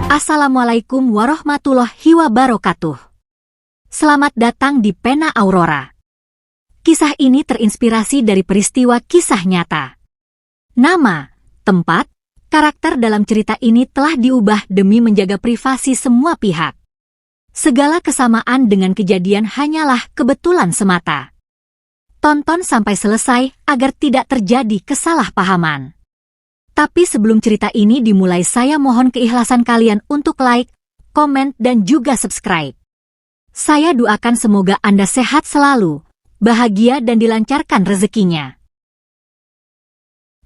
Assalamualaikum warahmatullahi wabarakatuh. Selamat datang di Pena Aurora. Kisah ini terinspirasi dari peristiwa kisah nyata. Nama, tempat, karakter dalam cerita ini telah diubah demi menjaga privasi semua pihak. Segala kesamaan dengan kejadian hanyalah kebetulan semata. Tonton sampai selesai agar tidak terjadi kesalahpahaman. Tapi sebelum cerita ini dimulai, saya mohon keikhlasan kalian untuk like, komen, dan juga subscribe. Saya doakan semoga Anda sehat selalu, bahagia dan dilancarkan rezekinya.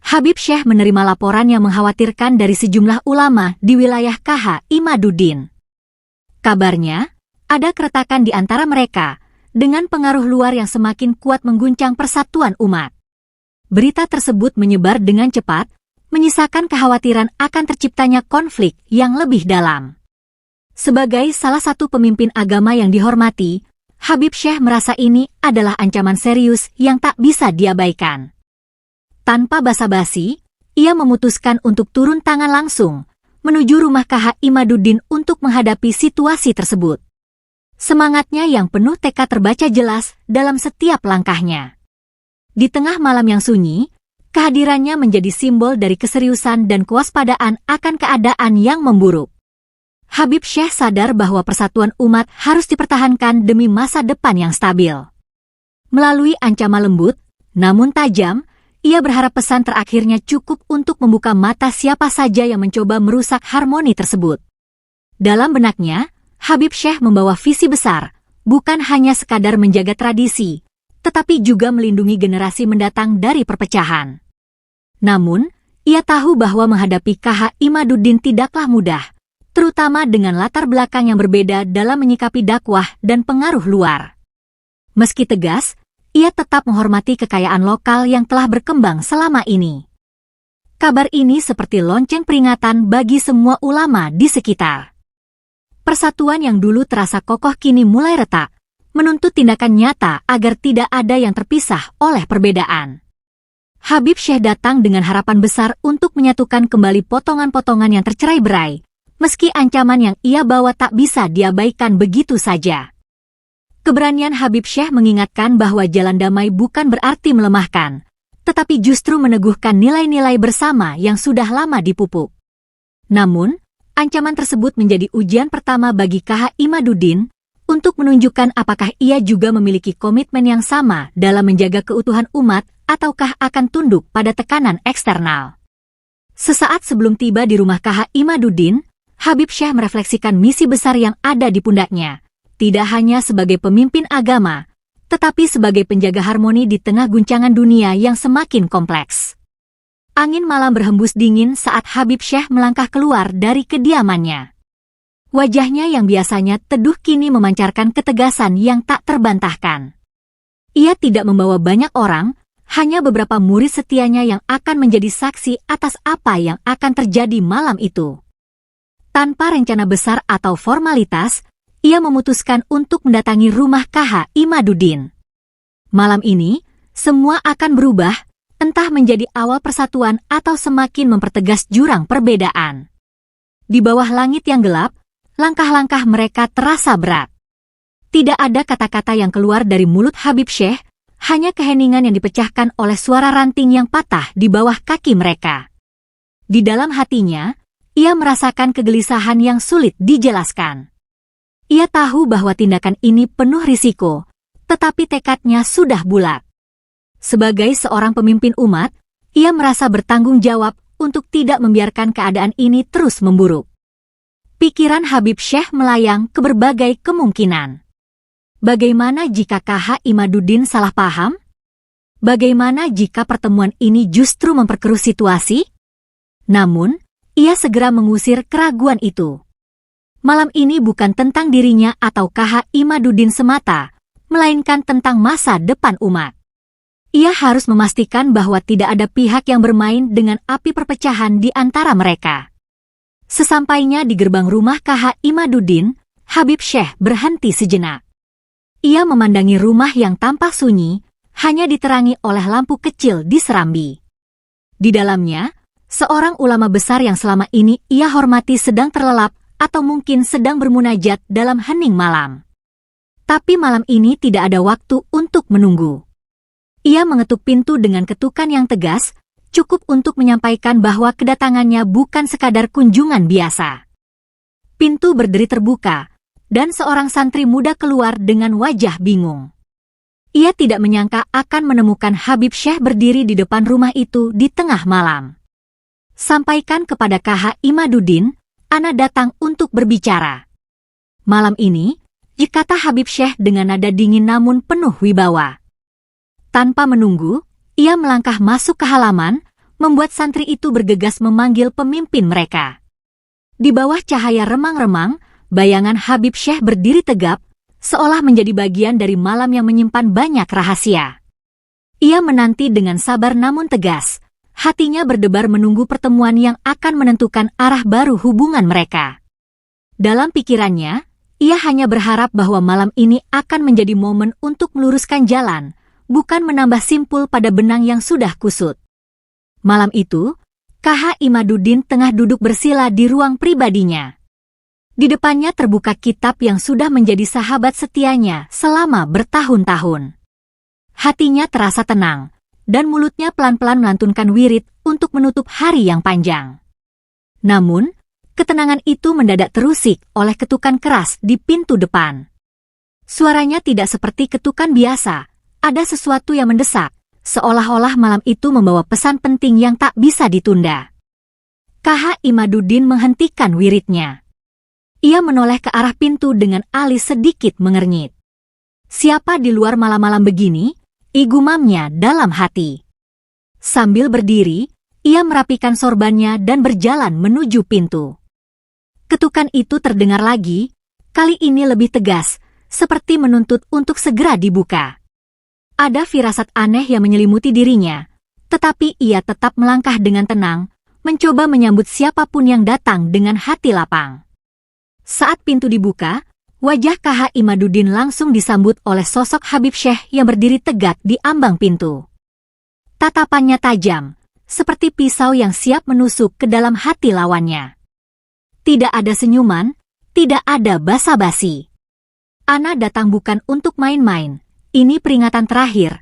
Habib Syekh menerima laporan yang mengkhawatirkan dari sejumlah ulama di wilayah KH Imaduddin. Kabarnya, ada keretakan di antara mereka, dengan pengaruh luar yang semakin kuat mengguncang persatuan umat. Berita tersebut menyebar dengan cepat, menyisakan kekhawatiran akan terciptanya konflik yang lebih dalam. Sebagai salah satu pemimpin agama yang dihormati, Habib Syekh merasa ini adalah ancaman serius yang tak bisa diabaikan. Tanpa basa-basi, ia memutuskan untuk turun tangan langsung, menuju rumah KH Imaduddin untuk menghadapi situasi tersebut. Semangatnya yang penuh tekad terbaca jelas dalam setiap langkahnya. Di tengah malam yang sunyi, kehadirannya menjadi simbol dari keseriusan dan kewaspadaan akan keadaan yang memburuk. Habib Syekh sadar bahwa persatuan umat harus dipertahankan demi masa depan yang stabil. Melalui ancaman lembut, namun tajam, ia berharap pesan terakhirnya cukup untuk membuka mata siapa saja yang mencoba merusak harmoni tersebut. Dalam benaknya, Habib Syekh membawa visi besar, bukan hanya sekadar menjaga tradisi, tetapi juga melindungi generasi mendatang dari perpecahan. Namun, ia tahu bahwa menghadapi KH Imaduddin tidaklah mudah, terutama dengan latar belakang yang berbeda dalam menyikapi dakwah dan pengaruh luar. Meski tegas, ia tetap menghormati kekayaan lokal yang telah berkembang selama ini. Kabar ini seperti lonceng peringatan bagi semua ulama di sekitar. Persatuan yang dulu terasa kokoh kini mulai retak, menuntut tindakan nyata agar tidak ada yang terpisah oleh perbedaan. Habib Syekh datang dengan harapan besar untuk menyatukan kembali potongan-potongan yang tercerai-berai, meski ancaman yang ia bawa tak bisa diabaikan begitu saja. Keberanian Habib Syekh mengingatkan bahwa jalan damai bukan berarti melemahkan, tetapi justru meneguhkan nilai-nilai bersama yang sudah lama dipupuk. Namun, ancaman tersebut menjadi ujian pertama bagi KH Imaduddin, untuk menunjukkan apakah ia juga memiliki komitmen yang sama dalam menjaga keutuhan umat, ataukah akan tunduk pada tekanan eksternal. Sesaat sebelum tiba di rumah KH Imaduddin, Habib Syekh merefleksikan misi besar yang ada di pundaknya, tidak hanya sebagai pemimpin agama, tetapi sebagai penjaga harmoni di tengah guncangan dunia yang semakin kompleks. Angin malam berhembus dingin saat Habib Syekh melangkah keluar dari kediamannya. Wajahnya yang biasanya teduh kini memancarkan ketegasan yang tak terbantahkan. Ia tidak membawa banyak orang, hanya beberapa murid setianya yang akan menjadi saksi atas apa yang akan terjadi malam itu. Tanpa rencana besar atau formalitas, ia memutuskan untuk mendatangi rumah KH Imaduddin. Malam ini, semua akan berubah, entah menjadi awal persatuan atau semakin mempertegas jurang perbedaan. Di bawah langit yang gelap, langkah-langkah mereka terasa berat. Tidak ada kata-kata yang keluar dari mulut Habib Syekh, hanya keheningan yang dipecahkan oleh suara ranting yang patah di bawah kaki mereka. Di dalam hatinya, ia merasakan kegelisahan yang sulit dijelaskan. Ia tahu bahwa tindakan ini penuh risiko, tetapi tekadnya sudah bulat. Sebagai seorang pemimpin umat, ia merasa bertanggung jawab untuk tidak membiarkan keadaan ini terus memburuk. Pikiran Habib Syekh melayang ke berbagai kemungkinan. Bagaimana jika KH Imaduddin salah paham? Bagaimana jika pertemuan ini justru memperkeruh situasi? Namun, ia segera mengusir keraguan itu. Malam ini bukan tentang dirinya atau KH Imaduddin semata, melainkan tentang masa depan umat. Ia harus memastikan bahwa tidak ada pihak yang bermain dengan api perpecahan di antara mereka. Sesampainya di gerbang rumah KH Imaduddin, Habib Syekh berhenti sejenak. Ia memandangi rumah yang tampak sunyi, hanya diterangi oleh lampu kecil di serambi. Di dalamnya, seorang ulama besar yang selama ini ia hormati sedang terlelap atau mungkin sedang bermunajat dalam hening malam. Tapi malam ini tidak ada waktu untuk menunggu. Ia mengetuk pintu dengan ketukan yang tegas, cukup untuk menyampaikan bahwa kedatangannya bukan sekadar kunjungan biasa. Pintu berderi terbuka, dan seorang santri muda keluar dengan wajah bingung. Ia tidak menyangka akan menemukan Habib Syekh berdiri di depan rumah itu di tengah malam. Sampaikan kepada KH Imaduddin, Ana datang untuk berbicara. Malam ini, kata Habib Syekh dengan nada dingin namun penuh wibawa. Tanpa menunggu, ia melangkah masuk ke halaman, membuat santri itu bergegas memanggil pemimpin mereka. Di bawah cahaya remang-remang, bayangan Habib Syekh berdiri tegap, seolah menjadi bagian dari malam yang menyimpan banyak rahasia. Ia menanti dengan sabar namun tegas. Hatinya berdebar menunggu pertemuan yang akan menentukan arah baru hubungan mereka. Dalam pikirannya, ia hanya berharap bahwa malam ini akan menjadi momen untuk meluruskan jalan, bukan menambah simpul pada benang yang sudah kusut. Malam itu, KH Imaduddin tengah duduk bersila di ruang pribadinya. Di depannya terbuka kitab yang sudah menjadi sahabat setianya selama bertahun-tahun. Hatinya terasa tenang, dan mulutnya pelan-pelan melantunkan wirid untuk menutup hari yang panjang. Namun, ketenangan itu mendadak terusik oleh ketukan keras di pintu depan. Suaranya tidak seperti ketukan biasa, ada sesuatu yang mendesak, seolah-olah malam itu membawa pesan penting yang tak bisa ditunda. KH Imaduddin menghentikan wiridnya. Ia menoleh ke arah pintu dengan alis sedikit mengernyit. Siapa di luar malam-malam begini? Igumamnya dalam hati. Sambil berdiri, ia merapikan sorbannya dan berjalan menuju pintu. Ketukan itu terdengar lagi, kali ini lebih tegas, seperti menuntut untuk segera dibuka. Ada firasat aneh yang menyelimuti dirinya, tetapi ia tetap melangkah dengan tenang, mencoba menyambut siapapun yang datang dengan hati lapang. Saat pintu dibuka, wajah KH Imaduddin langsung disambut oleh sosok Habib Syekh yang berdiri tegak di ambang pintu. Tatapannya tajam, seperti pisau yang siap menusuk ke dalam hati lawannya. Tidak ada senyuman, tidak ada basa-basi. Ana datang bukan untuk main-main, ini peringatan terakhir,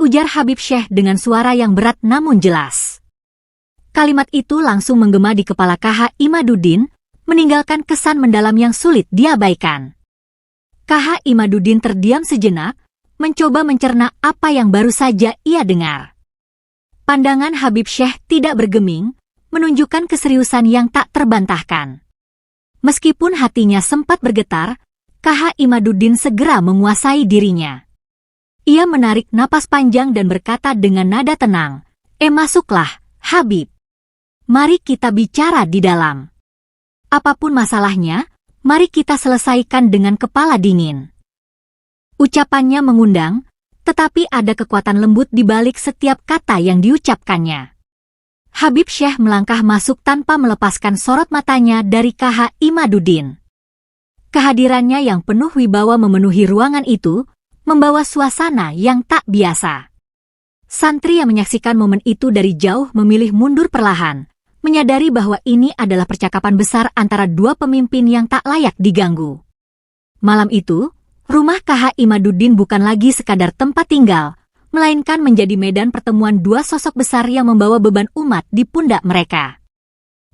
ujar Habib Syekh dengan suara yang berat namun jelas. Kalimat itu langsung menggema di kepala KH Imaduddin, meninggalkan kesan mendalam yang sulit diabaikan. KH Imaduddin terdiam sejenak, mencoba mencerna apa yang baru saja ia dengar. Pandangan Habib Syekh tidak bergeming, menunjukkan keseriusan yang tak terbantahkan. Meskipun hatinya sempat bergetar, KH Imaduddin segera menguasai dirinya. Ia menarik napas panjang dan berkata dengan nada tenang, masuklah, Habib. Mari kita bicara di dalam. Apapun masalahnya, mari kita selesaikan dengan kepala dingin. Ucapannya mengundang, tetapi ada kekuatan lembut di balik setiap kata yang diucapkannya. Habib Syekh melangkah masuk tanpa melepaskan sorot matanya dari KH Imaduddin. Kehadirannya yang penuh wibawa memenuhi ruangan itu, membawa suasana yang tak biasa. Santri yang menyaksikan momen itu dari jauh memilih mundur perlahan, menyadari bahwa ini adalah percakapan besar antara dua pemimpin yang tak layak diganggu. Malam itu, rumah KH Imaduddin bukan lagi sekadar tempat tinggal, melainkan menjadi medan pertemuan dua sosok besar yang membawa beban umat di pundak mereka.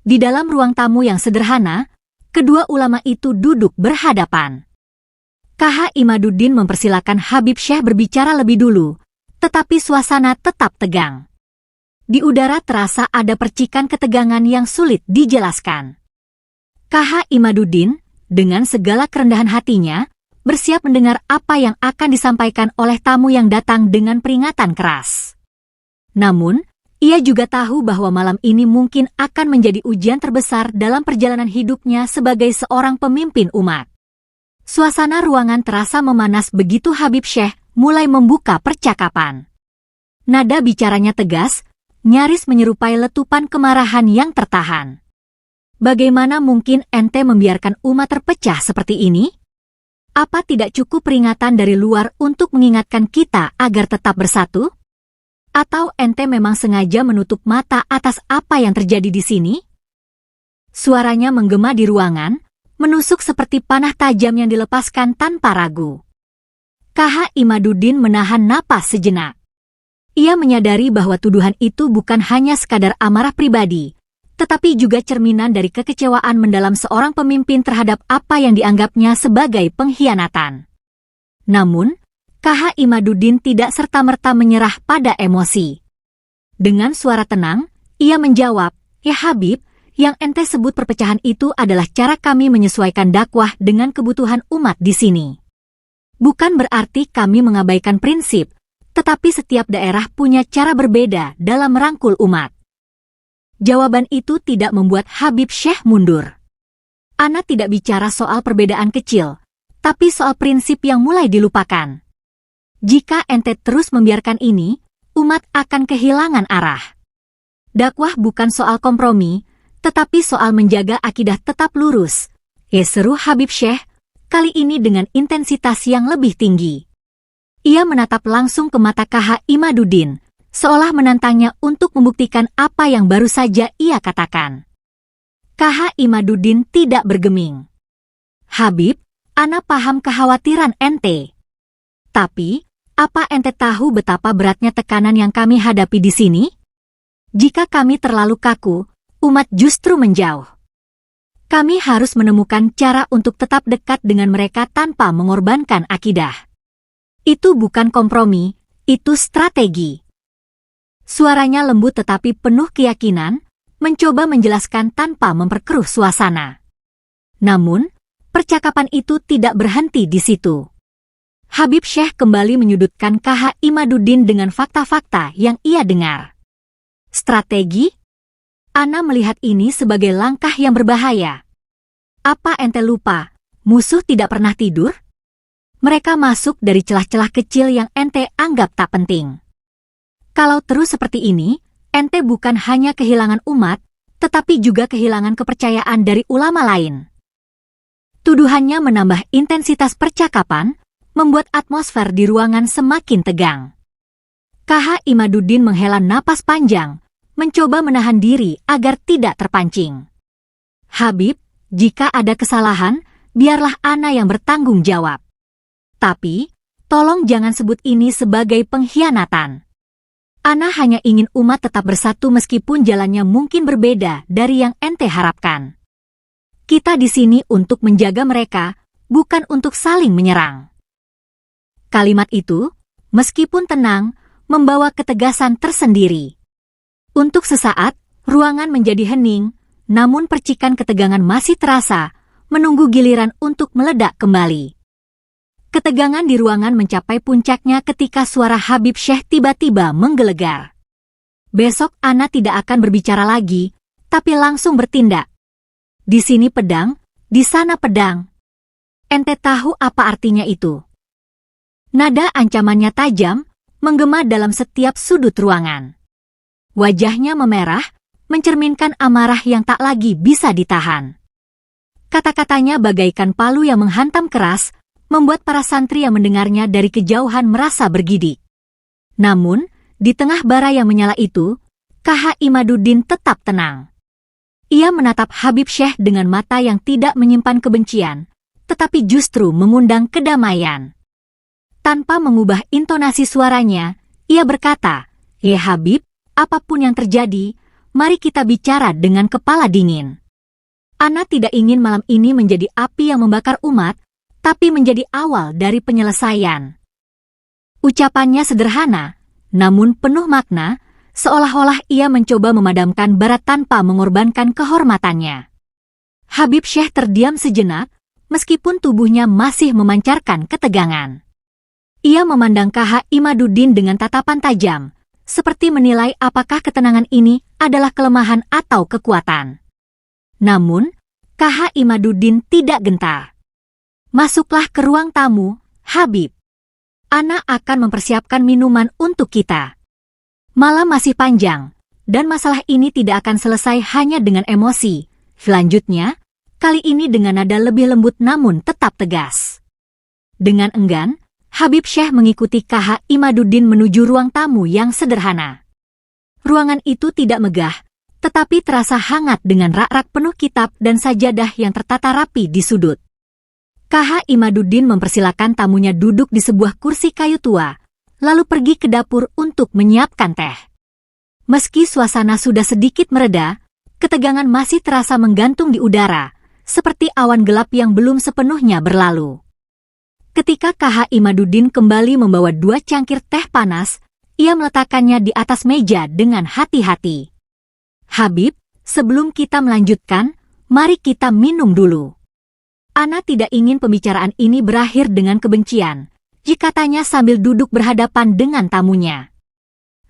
Di dalam ruang tamu yang sederhana, kedua ulama itu duduk berhadapan. KH Imaduddin mempersilakan Habib Syekh berbicara lebih dulu, tetapi suasana tetap tegang. Di udara terasa ada percikan ketegangan yang sulit dijelaskan. KH Imaduddin, dengan segala kerendahan hatinya, bersiap mendengar apa yang akan disampaikan oleh tamu yang datang dengan peringatan keras. Namun, ia juga tahu bahwa malam ini mungkin akan menjadi ujian terbesar dalam perjalanan hidupnya sebagai seorang pemimpin umat. Suasana ruangan terasa memanas begitu Habib Syekh mulai membuka percakapan. Nada bicaranya tegas, nyaris menyerupai letupan kemarahan yang tertahan. Bagaimana mungkin ente membiarkan umat terpecah seperti ini? Apa tidak cukup peringatan dari luar untuk mengingatkan kita agar tetap bersatu? Atau ente memang sengaja menutup mata atas apa yang terjadi di sini? Suaranya menggema di ruangan, menusuk seperti panah tajam yang dilepaskan tanpa ragu. KH Imaduddin menahan napas sejenak. Ia menyadari bahwa tuduhan itu bukan hanya sekadar amarah pribadi, tetapi juga cerminan dari kekecewaan mendalam seorang pemimpin terhadap apa yang dianggapnya sebagai pengkhianatan. Namun, KH Imaduddin tidak serta-merta menyerah pada emosi. Dengan suara tenang, ia menjawab, "Ya Habib, yang ente sebut perpecahan itu adalah cara kami menyesuaikan dakwah dengan kebutuhan umat di sini. Bukan berarti kami mengabaikan prinsip, tetapi setiap daerah punya cara berbeda dalam merangkul umat." Jawaban itu tidak membuat Habib Syekh mundur. Ana tidak bicara soal perbedaan kecil, tapi soal prinsip yang mulai dilupakan. Jika ente terus membiarkan ini, umat akan kehilangan arah. Dakwah bukan soal kompromi, tetapi soal menjaga akidah tetap lurus. Seru Habib Syekh, kali ini dengan intensitas yang lebih tinggi. Ia menatap langsung ke mata KH Imaduddin, seolah menantangnya untuk membuktikan apa yang baru saja ia katakan. KH Imaduddin tidak bergeming. "Habib, ana paham kekhawatiran ente. Tapi, apa ente tahu betapa beratnya tekanan yang kami hadapi di sini? Jika kami terlalu kaku, umat justru menjauh. Kami harus menemukan cara untuk tetap dekat dengan mereka tanpa mengorbankan akidah. Itu bukan kompromi, itu strategi." Suaranya lembut tetapi penuh keyakinan, mencoba menjelaskan tanpa memperkeruh suasana. Namun, percakapan itu tidak berhenti di situ. Habib Syekh kembali menyudutkan KH Imaduddin dengan fakta-fakta yang ia dengar. "Strategi? Ana melihat ini sebagai langkah yang berbahaya. Apa ente lupa, musuh tidak pernah tidur? Mereka masuk dari celah-celah kecil yang ente anggap tak penting. Kalau terus seperti ini, ente bukan hanya kehilangan umat, tetapi juga kehilangan kepercayaan dari ulama lain." Tuduhannya menambah intensitas percakapan, membuat atmosfer di ruangan semakin tegang. KH Imaduddin menghela napas panjang, mencoba menahan diri agar tidak terpancing. "Habib, jika ada kesalahan, biarlah ana yang bertanggung jawab. Tapi, tolong jangan sebut ini sebagai pengkhianatan. Ana hanya ingin umat tetap bersatu meskipun jalannya mungkin berbeda dari yang ente harapkan. Kita di sini untuk menjaga mereka, bukan untuk saling menyerang." Kalimat itu, meskipun tenang, membawa ketegasan tersendiri. Untuk sesaat, ruangan menjadi hening, namun percikan ketegangan masih terasa, menunggu giliran untuk meledak kembali. Ketegangan di ruangan mencapai puncaknya ketika suara Habib Syekh tiba-tiba menggelegar. "Besok ana tidak akan berbicara lagi, tapi langsung bertindak. Di sini pedang, di sana pedang. Ente tahu apa artinya itu?" Nada ancamannya tajam, menggema dalam setiap sudut ruangan. Wajahnya memerah, mencerminkan amarah yang tak lagi bisa ditahan. Kata-katanya bagaikan palu yang menghantam keras, membuat para santri yang mendengarnya dari kejauhan merasa bergidik. Namun, di tengah bara yang menyala itu, KH Imaduddin tetap tenang. Ia menatap Habib Syekh dengan mata yang tidak menyimpan kebencian, tetapi justru mengundang kedamaian. Tanpa mengubah intonasi suaranya, ia berkata, "Ya Habib, apapun yang terjadi, mari kita bicara dengan kepala dingin. Ana tidak ingin malam ini menjadi api yang membakar umat, tapi menjadi awal dari penyelesaian." Ucapannya sederhana, namun penuh makna, seolah-olah ia mencoba memadamkan bara tanpa mengorbankan kehormatannya. Habib Syekh terdiam sejenak, meskipun tubuhnya masih memancarkan ketegangan. Ia memandang KH Imaduddin dengan tatapan tajam, seperti menilai apakah ketenangan ini adalah kelemahan atau kekuatan. Namun, KH Imaduddin tidak gentar. "Masuklah ke ruang tamu, Habib. Ana akan mempersiapkan minuman untuk kita. Malam masih panjang, dan masalah ini tidak akan selesai hanya dengan emosi." Selanjutnya, kali ini dengan nada lebih lembut namun tetap tegas. Dengan enggan, Habib Syekh mengikuti KH Imaduddin menuju ruang tamu yang sederhana. Ruangan itu tidak megah, tetapi terasa hangat dengan rak-rak penuh kitab dan sajadah yang tertata rapi di sudut. KH Imaduddin mempersilakan tamunya duduk di sebuah kursi kayu tua, lalu pergi ke dapur untuk menyiapkan teh. Meski suasana sudah sedikit mereda, ketegangan masih terasa menggantung di udara, seperti awan gelap yang belum sepenuhnya berlalu. Ketika KH Imaduddin kembali membawa 2 cangkir teh panas, ia meletakkannya di atas meja dengan hati-hati. "Habib, sebelum kita melanjutkan, mari kita minum dulu. Ana tidak ingin pembicaraan ini berakhir dengan kebencian," katanya sambil duduk berhadapan dengan tamunya.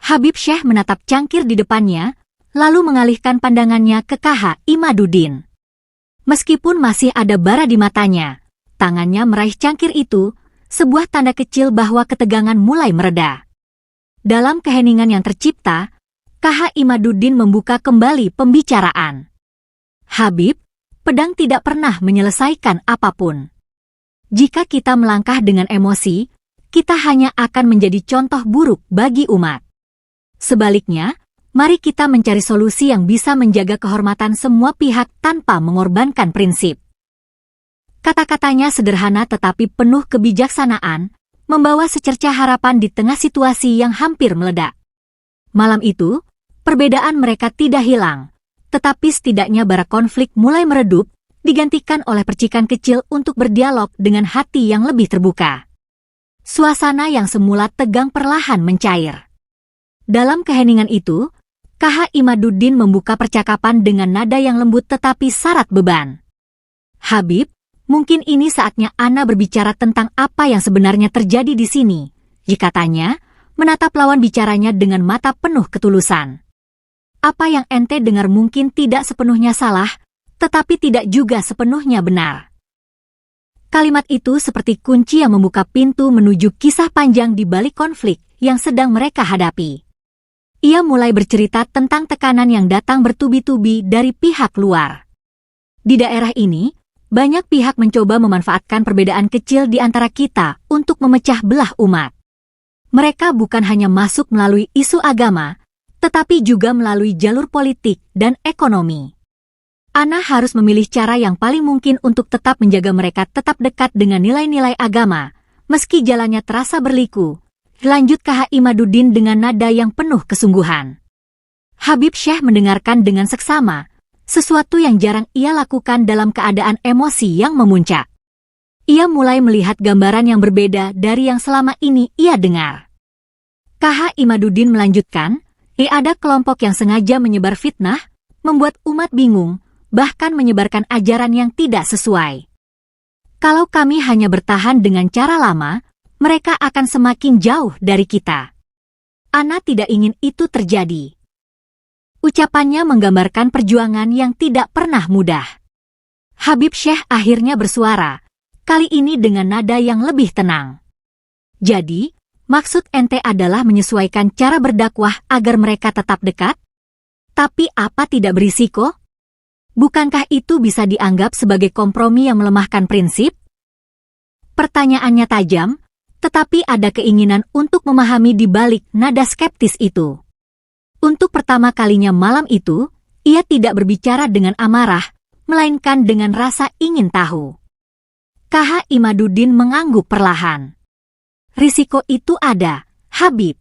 Habib Syekh menatap cangkir di depannya, lalu mengalihkan pandangannya ke KH Imaduddin. Meskipun masih ada bara di matanya, tangannya meraih cangkir itu, sebuah tanda kecil bahwa ketegangan mulai mereda. Dalam keheningan yang tercipta, KH Imaduddin membuka kembali pembicaraan. "Habib, pedang tidak pernah menyelesaikan apapun. Jika kita melangkah dengan emosi, kita hanya akan menjadi contoh buruk bagi umat. Sebaliknya, mari kita mencari solusi yang bisa menjaga kehormatan semua pihak tanpa mengorbankan prinsip." Kata-katanya sederhana tetapi penuh kebijaksanaan, membawa secercah harapan di tengah situasi yang hampir meledak. Malam itu, perbedaan mereka tidak hilang, tetapi setidaknya bara konflik mulai meredup, digantikan oleh percikan kecil untuk berdialog dengan hati yang lebih terbuka. Suasana yang semula tegang perlahan mencair. Dalam keheningan itu, KH Imaduddin membuka percakapan dengan nada yang lembut tetapi syarat beban. "Habib, mungkin ini saatnya Ana berbicara tentang apa yang sebenarnya terjadi di sini," katanya, menatap lawan bicaranya dengan mata penuh ketulusan. "Apa yang ente dengar mungkin tidak sepenuhnya salah, tetapi tidak juga sepenuhnya benar." Kalimat itu seperti kunci yang membuka pintu menuju kisah panjang di balik konflik yang sedang mereka hadapi. Ia mulai bercerita tentang tekanan yang datang bertubi-tubi dari pihak luar. Di daerah ini, banyak pihak mencoba memanfaatkan perbedaan kecil di antara kita untuk memecah belah umat. Mereka bukan hanya masuk melalui isu agama, tetapi juga melalui jalur politik dan ekonomi. Ana harus memilih cara yang paling mungkin untuk tetap menjaga mereka tetap dekat dengan nilai-nilai agama, meski jalannya terasa berliku, lanjut KH Imaduddin dengan nada yang penuh kesungguhan. Habib Syekh mendengarkan dengan seksama, sesuatu yang jarang ia lakukan dalam keadaan emosi yang memuncak. Ia mulai melihat gambaran yang berbeda dari yang selama ini ia dengar. KH Imaduddin melanjutkan, ada kelompok yang sengaja menyebar fitnah, membuat umat bingung, bahkan menyebarkan ajaran yang tidak sesuai. Kalau kami hanya bertahan dengan cara lama, mereka akan semakin jauh dari kita. Ana tidak ingin itu terjadi. Ucapannya menggambarkan perjuangan yang tidak pernah mudah. Habib Syekh akhirnya bersuara, kali ini dengan nada yang lebih tenang. "Jadi, maksud ente adalah menyesuaikan cara berdakwah agar mereka tetap dekat? Tapi apa tidak berisiko? Bukankah itu bisa dianggap sebagai kompromi yang melemahkan prinsip?" Pertanyaannya tajam, tetapi ada keinginan untuk memahami di balik nada skeptis itu. Untuk pertama kalinya malam itu, ia tidak berbicara dengan amarah, melainkan dengan rasa ingin tahu. KH Imaduddin mengangguk perlahan. "Risiko itu ada, Habib.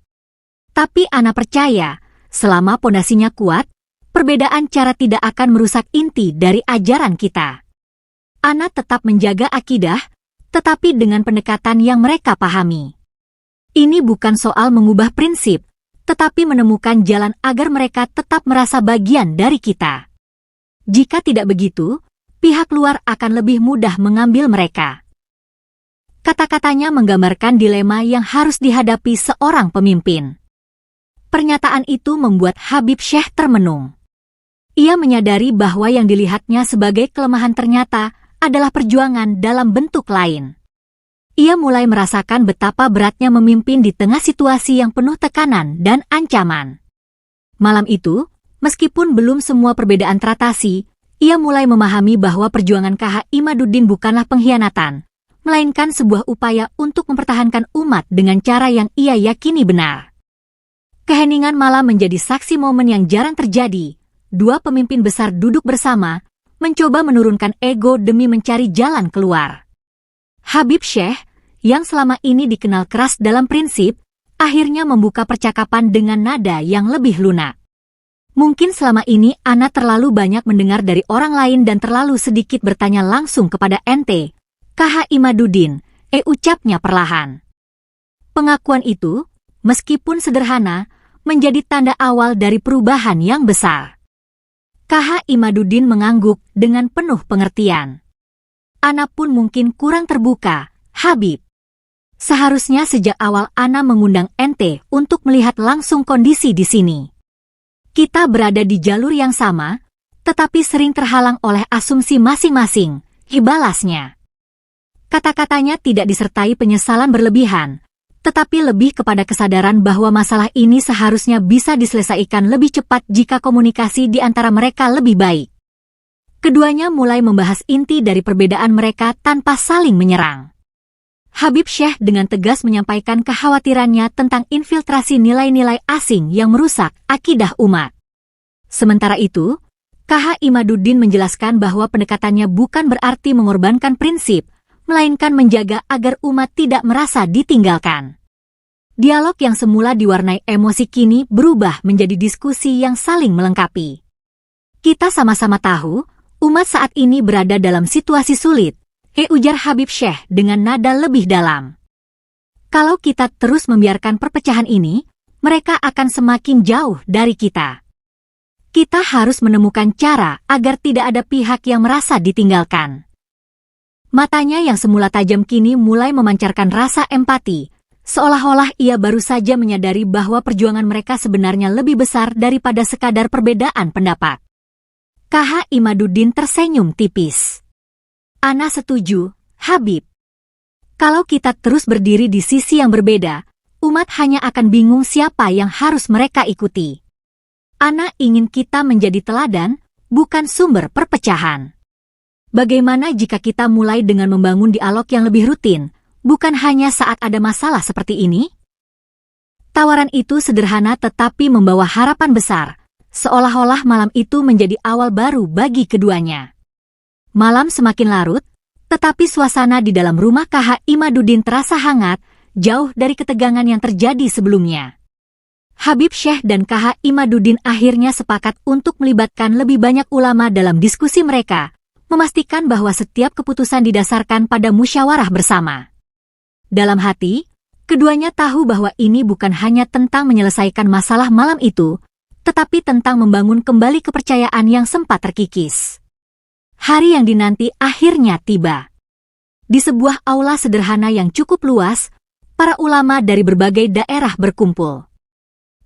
Tapi Ana percaya, selama pondasinya kuat, perbedaan cara tidak akan merusak inti dari ajaran kita. Ana tetap menjaga akidah, tetapi dengan pendekatan yang mereka pahami. Ini bukan soal mengubah prinsip, tetapi menemukan jalan agar mereka tetap merasa bagian dari kita. Jika tidak begitu, pihak luar akan lebih mudah mengambil mereka." Kata-katanya menggambarkan dilema yang harus dihadapi seorang pemimpin. Pernyataan itu membuat Habib Syekh termenung. Ia menyadari bahwa yang dilihatnya sebagai kelemahan ternyata adalah perjuangan dalam bentuk lain. Ia mulai merasakan betapa beratnya memimpin di tengah situasi yang penuh tekanan dan ancaman. Malam itu, meskipun belum semua perbedaan teratasi, ia mulai memahami bahwa perjuangan KH Imaduddin bukanlah pengkhianatan, melainkan sebuah upaya untuk mempertahankan umat dengan cara yang ia yakini benar. Keheningan malam menjadi saksi momen yang jarang terjadi, dua pemimpin besar duduk bersama, mencoba menurunkan ego demi mencari jalan keluar. Habib Syekh, yang selama ini dikenal keras dalam prinsip, akhirnya membuka percakapan dengan nada yang lebih lunak. Mungkin selama ini Ana terlalu banyak mendengar dari orang lain dan terlalu sedikit bertanya langsung kepada ente, KH Imaduddin, ucapnya perlahan. Pengakuan itu, meskipun sederhana, menjadi tanda awal dari perubahan yang besar. KH Imaduddin mengangguk dengan penuh pengertian. Ana pun mungkin kurang terbuka, Habib. Seharusnya sejak awal Ana mengundang ente untuk melihat langsung kondisi di sini. Kita berada di jalur yang sama, tetapi sering terhalang oleh asumsi masing-masing, balasnya. Kata-katanya tidak disertai penyesalan berlebihan, tetapi lebih kepada kesadaran bahwa masalah ini seharusnya bisa diselesaikan lebih cepat jika komunikasi di antara mereka lebih baik. Keduanya mulai membahas inti dari perbedaan mereka tanpa saling menyerang. Habib Syekh dengan tegas menyampaikan kekhawatirannya tentang infiltrasi nilai-nilai asing yang merusak akidah umat. Sementara itu, KH Imaduddin menjelaskan bahwa pendekatannya bukan berarti mengorbankan prinsip, melainkan menjaga agar umat tidak merasa ditinggalkan. Dialog yang semula diwarnai emosi kini berubah menjadi diskusi yang saling melengkapi. Kita sama-sama tahu, umat saat ini berada dalam situasi sulit, ujar Habib Syekh dengan nada lebih dalam. Kalau kita terus membiarkan perpecahan ini, mereka akan semakin jauh dari kita. Kita harus menemukan cara agar tidak ada pihak yang merasa ditinggalkan. Matanya yang semula tajam kini mulai memancarkan rasa empati, seolah-olah ia baru saja menyadari bahwa perjuangan mereka sebenarnya lebih besar daripada sekadar perbedaan pendapat. KH Imaduddin tersenyum tipis. Ana setuju, Habib. Kalau kita terus berdiri di sisi yang berbeda, umat hanya akan bingung siapa yang harus mereka ikuti. Ana ingin kita menjadi teladan, bukan sumber perpecahan. Bagaimana jika kita mulai dengan membangun dialog yang lebih rutin, bukan hanya saat ada masalah seperti ini? Tawaran itu sederhana tetapi membawa harapan besar, seolah-olah malam itu menjadi awal baru bagi keduanya. Malam semakin larut, tetapi suasana di dalam rumah KH Imaduddin terasa hangat, jauh dari ketegangan yang terjadi sebelumnya. Habib Syekh dan KH Imaduddin akhirnya sepakat untuk melibatkan lebih banyak ulama dalam diskusi mereka, memastikan bahwa setiap keputusan didasarkan pada musyawarah bersama. Dalam hati, keduanya tahu bahwa ini bukan hanya tentang menyelesaikan masalah malam itu, tetapi tentang membangun kembali kepercayaan yang sempat terkikis. Hari yang dinanti akhirnya tiba. Di sebuah aula sederhana yang cukup luas, para ulama dari berbagai daerah berkumpul.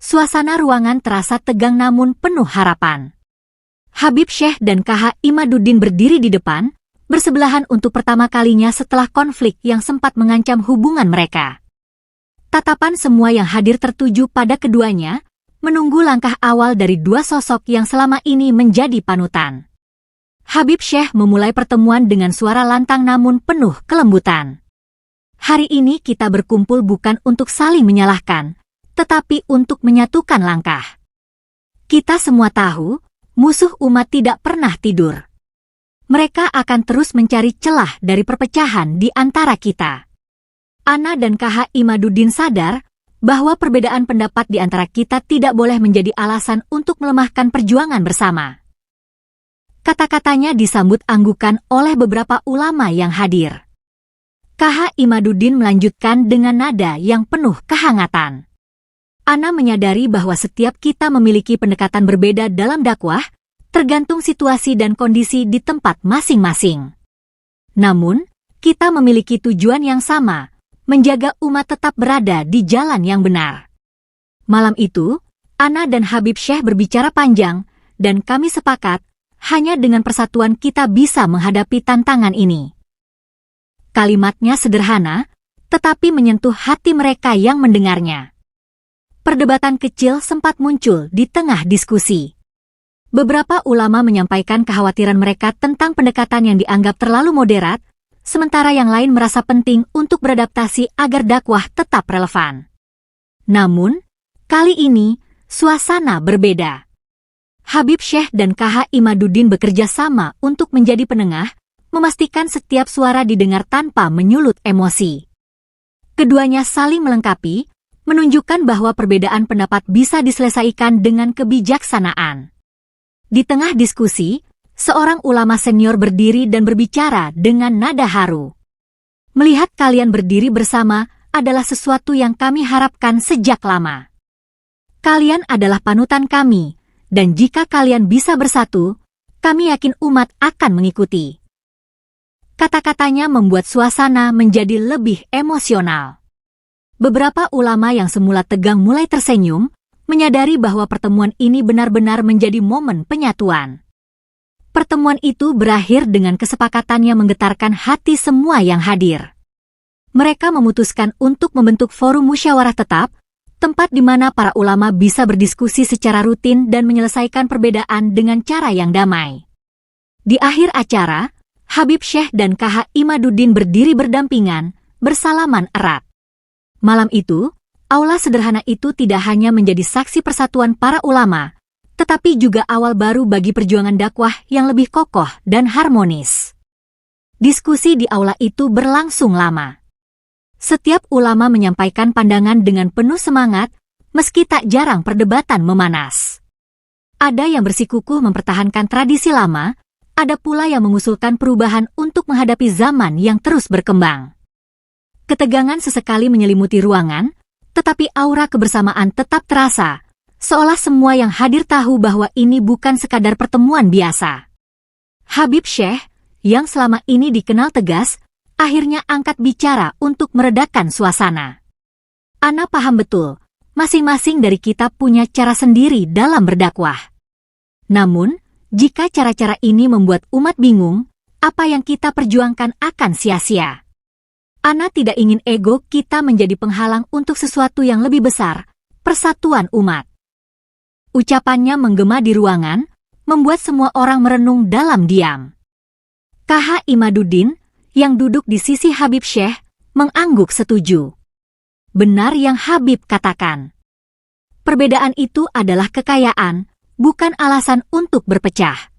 Suasana ruangan terasa tegang namun penuh harapan. Habib Syekh dan KH Imaduddin berdiri di depan, bersebelahan untuk pertama kalinya setelah konflik yang sempat mengancam hubungan mereka. Tatapan semua yang hadir tertuju pada keduanya, menunggu langkah awal dari dua sosok yang selama ini menjadi panutan. Habib Syekh memulai pertemuan dengan suara lantang namun penuh kelembutan. Hari ini kita berkumpul bukan untuk saling menyalahkan, tetapi untuk menyatukan langkah. Kita semua tahu, musuh umat tidak pernah tidur. Mereka akan terus mencari celah dari perpecahan di antara kita. Ana dan KH Imaduddin sadar bahwa perbedaan pendapat di antara kita tidak boleh menjadi alasan untuk melemahkan perjuangan bersama. Kata-katanya disambut anggukan oleh beberapa ulama yang hadir. KH Imaduddin melanjutkan dengan nada yang penuh kehangatan. Ana menyadari bahwa setiap kita memiliki pendekatan berbeda dalam dakwah, tergantung situasi dan kondisi di tempat masing-masing. Namun, kita memiliki tujuan yang sama, menjaga umat tetap berada di jalan yang benar. Malam itu, Ana dan Habib Syekh berbicara panjang, dan kami sepakat, hanya dengan persatuan kita bisa menghadapi tantangan ini. Kalimatnya sederhana, tetapi menyentuh hati mereka yang mendengarnya. Perdebatan kecil sempat muncul di tengah diskusi. Beberapa ulama menyampaikan kekhawatiran mereka tentang pendekatan yang dianggap terlalu moderat, sementara yang lain merasa penting untuk beradaptasi agar dakwah tetap relevan. Namun, kali ini, suasana berbeda. Habib Syekh dan KH Imaduddin bekerja sama untuk menjadi penengah, memastikan setiap suara didengar tanpa menyulut emosi. Keduanya saling melengkapi, menunjukkan bahwa perbedaan pendapat bisa diselesaikan dengan kebijaksanaan. Di tengah diskusi, seorang ulama senior berdiri dan berbicara dengan nada haru. Melihat kalian berdiri bersama adalah sesuatu yang kami harapkan sejak lama. Kalian adalah panutan kami, dan jika kalian bisa bersatu, kami yakin umat akan mengikuti. Kata-katanya membuat suasana menjadi lebih emosional. Beberapa ulama yang semula tegang mulai tersenyum, menyadari bahwa pertemuan ini benar-benar menjadi momen penyatuan. Pertemuan itu berakhir dengan kesepakatan yang menggetarkan hati semua yang hadir. Mereka memutuskan untuk membentuk forum musyawarah tetap, tempat di mana para ulama bisa berdiskusi secara rutin dan menyelesaikan perbedaan dengan cara yang damai. Di akhir acara, Habib Syekh dan KH Imaduddin berdiri berdampingan, bersalaman erat. Malam itu, aula sederhana itu tidak hanya menjadi saksi persatuan para ulama, tetapi juga awal baru bagi perjuangan dakwah yang lebih kokoh dan harmonis. Diskusi di aula itu berlangsung lama. Setiap ulama menyampaikan pandangan dengan penuh semangat, meski tak jarang perdebatan memanas. Ada yang bersikukuh mempertahankan tradisi lama, ada pula yang mengusulkan perubahan untuk menghadapi zaman yang terus berkembang. Ketegangan sesekali menyelimuti ruangan, tetapi aura kebersamaan tetap terasa, seolah semua yang hadir tahu bahwa ini bukan sekadar pertemuan biasa. Habib Syekh, yang selama ini dikenal tegas, akhirnya angkat bicara untuk meredakan suasana. Ana paham betul, masing-masing dari kita punya cara sendiri dalam berdakwah. Namun, jika cara-cara ini membuat umat bingung, apa yang kita perjuangkan akan sia-sia. Ana tidak ingin ego kita menjadi penghalang untuk sesuatu yang lebih besar, persatuan umat. Ucapannya menggema di ruangan, membuat semua orang merenung dalam diam. KH Imaduddin, yang duduk di sisi Habib Syekh, mengangguk setuju. Benar yang Habib katakan. Perbedaan itu adalah kekayaan, bukan alasan untuk berpecah.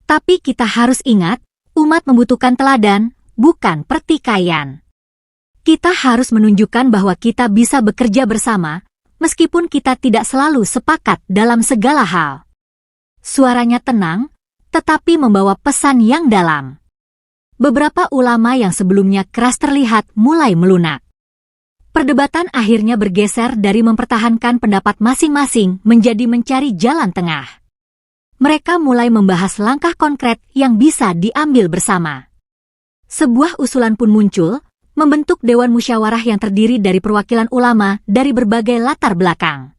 Tapi kita harus ingat, umat membutuhkan teladan, bukan pertikaian. Kita harus menunjukkan bahwa kita bisa bekerja bersama, meskipun kita tidak selalu sepakat dalam segala hal. Suaranya tenang, tetapi membawa pesan yang dalam. Beberapa ulama yang sebelumnya keras terlihat mulai melunak. Perdebatan akhirnya bergeser dari mempertahankan pendapat masing-masing menjadi mencari jalan tengah. Mereka mulai membahas langkah konkret yang bisa diambil bersama. Sebuah usulan pun muncul, membentuk Dewan Musyawarah yang terdiri dari perwakilan ulama dari berbagai latar belakang.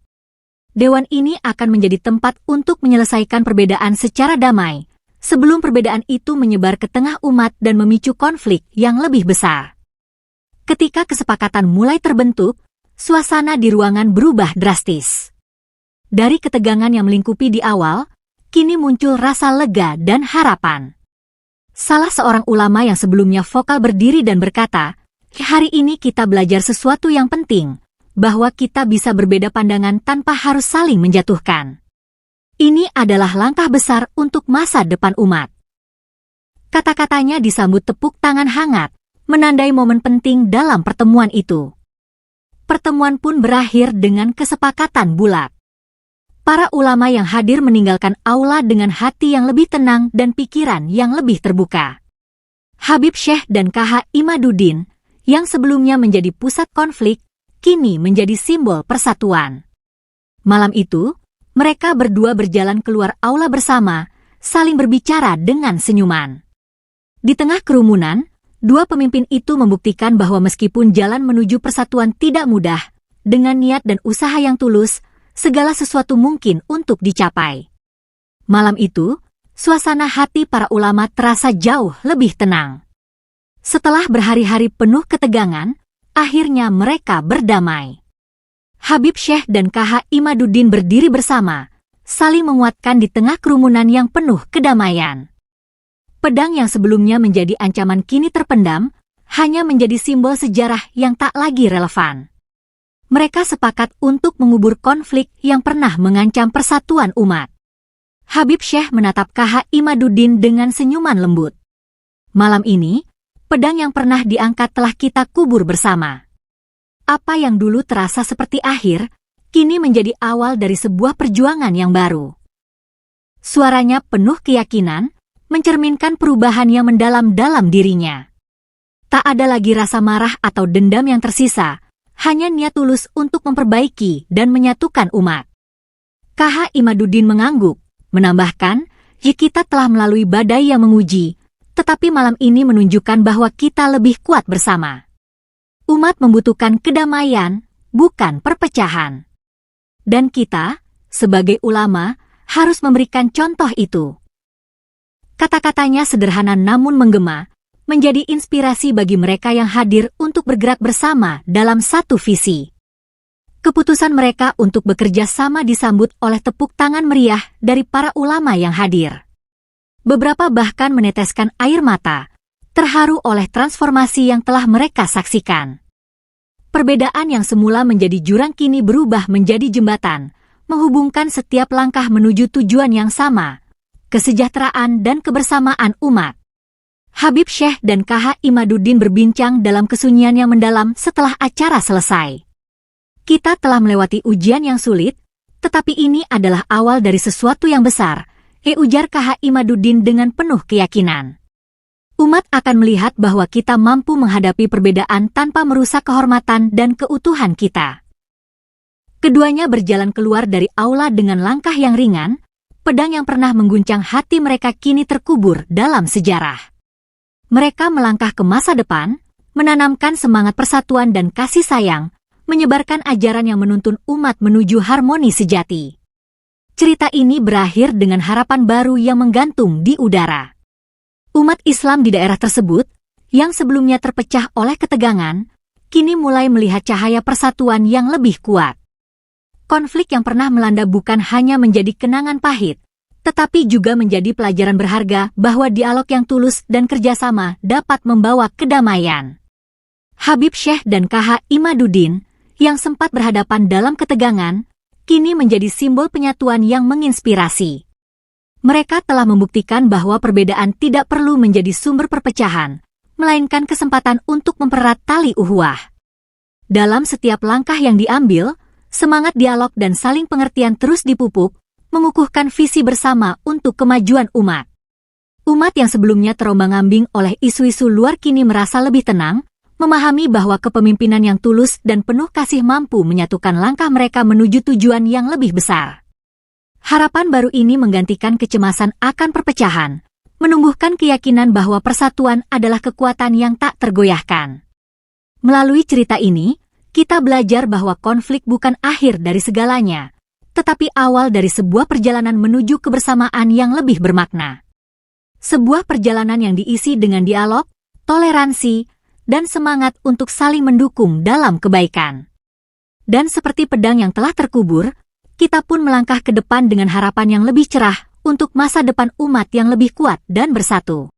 Dewan ini akan menjadi tempat untuk menyelesaikan perbedaan secara damai, sebelum perbedaan itu menyebar ke tengah umat dan memicu konflik yang lebih besar. Ketika kesepakatan mulai terbentuk, suasana di ruangan berubah drastis. Dari ketegangan yang melingkupi di awal, kini muncul rasa lega dan harapan. Salah seorang ulama yang sebelumnya vokal berdiri dan berkata, "Hari ini kita belajar sesuatu yang penting, bahwa kita bisa berbeda pandangan tanpa harus saling menjatuhkan. Ini adalah langkah besar untuk masa depan umat." Kata-katanya disambut tepuk tangan hangat, menandai momen penting dalam pertemuan itu. Pertemuan pun berakhir dengan kesepakatan bulat. Para ulama yang hadir meninggalkan aula dengan hati yang lebih tenang dan pikiran yang lebih terbuka. Habib Syekh dan KH Imaduddin, yang sebelumnya menjadi pusat konflik, kini menjadi simbol persatuan. Malam itu, mereka berdua berjalan keluar aula bersama, saling berbicara dengan senyuman. Di tengah kerumunan, dua pemimpin itu membuktikan bahwa meskipun jalan menuju persatuan tidak mudah, dengan niat dan usaha yang tulus, segala sesuatu mungkin untuk dicapai. Malam itu, suasana hati para ulama terasa jauh lebih tenang. Setelah berhari-hari penuh ketegangan, akhirnya mereka berdamai. Habib Syekh dan KH Imaduddin berdiri bersama, saling menguatkan di tengah kerumunan yang penuh kedamaian. Pedang yang sebelumnya menjadi ancaman kini terpendam, hanya menjadi simbol sejarah yang tak lagi relevan. Mereka sepakat untuk mengubur konflik yang pernah mengancam persatuan umat. Habib Syekh menatap KH Imaduddin dengan senyuman lembut. Malam ini, pedang yang pernah diangkat telah kita kubur bersama. Apa yang dulu terasa seperti akhir, kini menjadi awal dari sebuah perjuangan yang baru. Suaranya penuh keyakinan, mencerminkan perubahan yang mendalam dalam dirinya. Tak ada lagi rasa marah atau dendam yang tersisa, hanya niat tulus untuk memperbaiki dan menyatukan umat. KH Imaduddin mengangguk, menambahkan, "Ya, kita telah melalui badai yang menguji, tetapi malam ini menunjukkan bahwa kita lebih kuat bersama. Umat membutuhkan kedamaian, bukan perpecahan. Dan kita, sebagai ulama, harus memberikan contoh itu." Kata-katanya sederhana namun menggema, menjadi inspirasi bagi mereka yang hadir untuk bergerak bersama dalam satu visi. Keputusan mereka untuk bekerja sama disambut oleh tepuk tangan meriah dari para ulama yang hadir. Beberapa bahkan meneteskan air mata, terharu oleh transformasi yang telah mereka saksikan. Perbedaan yang semula menjadi jurang kini berubah menjadi jembatan, menghubungkan setiap langkah menuju tujuan yang sama, kesejahteraan dan kebersamaan umat. Habib Syekh dan KH Imaduddin berbincang dalam kesunyian yang mendalam setelah acara selesai. Kita telah melewati ujian yang sulit, tetapi ini adalah awal dari sesuatu yang besar, ujar KH Imaduddin dengan penuh keyakinan. Umat akan melihat bahwa kita mampu menghadapi perbedaan tanpa merusak kehormatan dan keutuhan kita. Keduanya berjalan keluar dari aula dengan langkah yang ringan, pedang yang pernah mengguncang hati mereka kini terkubur dalam sejarah. Mereka melangkah ke masa depan, menanamkan semangat persatuan dan kasih sayang, menyebarkan ajaran yang menuntun umat menuju harmoni sejati. Cerita ini berakhir dengan harapan baru yang menggantung di udara. Umat Islam di daerah tersebut, yang sebelumnya terpecah oleh ketegangan, kini mulai melihat cahaya persatuan yang lebih kuat. Konflik yang pernah melanda bukan hanya menjadi kenangan pahit, tetapi juga menjadi pelajaran berharga bahwa dialog yang tulus dan kerjasama dapat membawa kedamaian. Habib Syekh dan KH Imaduddin, yang sempat berhadapan dalam ketegangan, kini menjadi simbol penyatuan yang menginspirasi. Mereka telah membuktikan bahwa perbedaan tidak perlu menjadi sumber perpecahan, melainkan kesempatan untuk mempererat tali ukhuwah. Dalam setiap langkah yang diambil, semangat dialog dan saling pengertian terus dipupuk, mengukuhkan visi bersama untuk kemajuan umat. Umat yang sebelumnya terombang-ambing oleh isu-isu luar kini merasa lebih tenang, memahami bahwa kepemimpinan yang tulus dan penuh kasih mampu menyatukan langkah mereka menuju tujuan yang lebih besar. Harapan baru ini menggantikan kecemasan akan perpecahan, menumbuhkan keyakinan bahwa persatuan adalah kekuatan yang tak tergoyahkan. Melalui cerita ini, kita belajar bahwa konflik bukan akhir dari segalanya, tetapi awal dari sebuah perjalanan menuju kebersamaan yang lebih bermakna. Sebuah perjalanan yang diisi dengan dialog, toleransi, dan semangat untuk saling mendukung dalam kebaikan. Dan seperti pedang yang telah terkubur, kita pun melangkah ke depan dengan harapan yang lebih cerah untuk masa depan umat yang lebih kuat dan bersatu.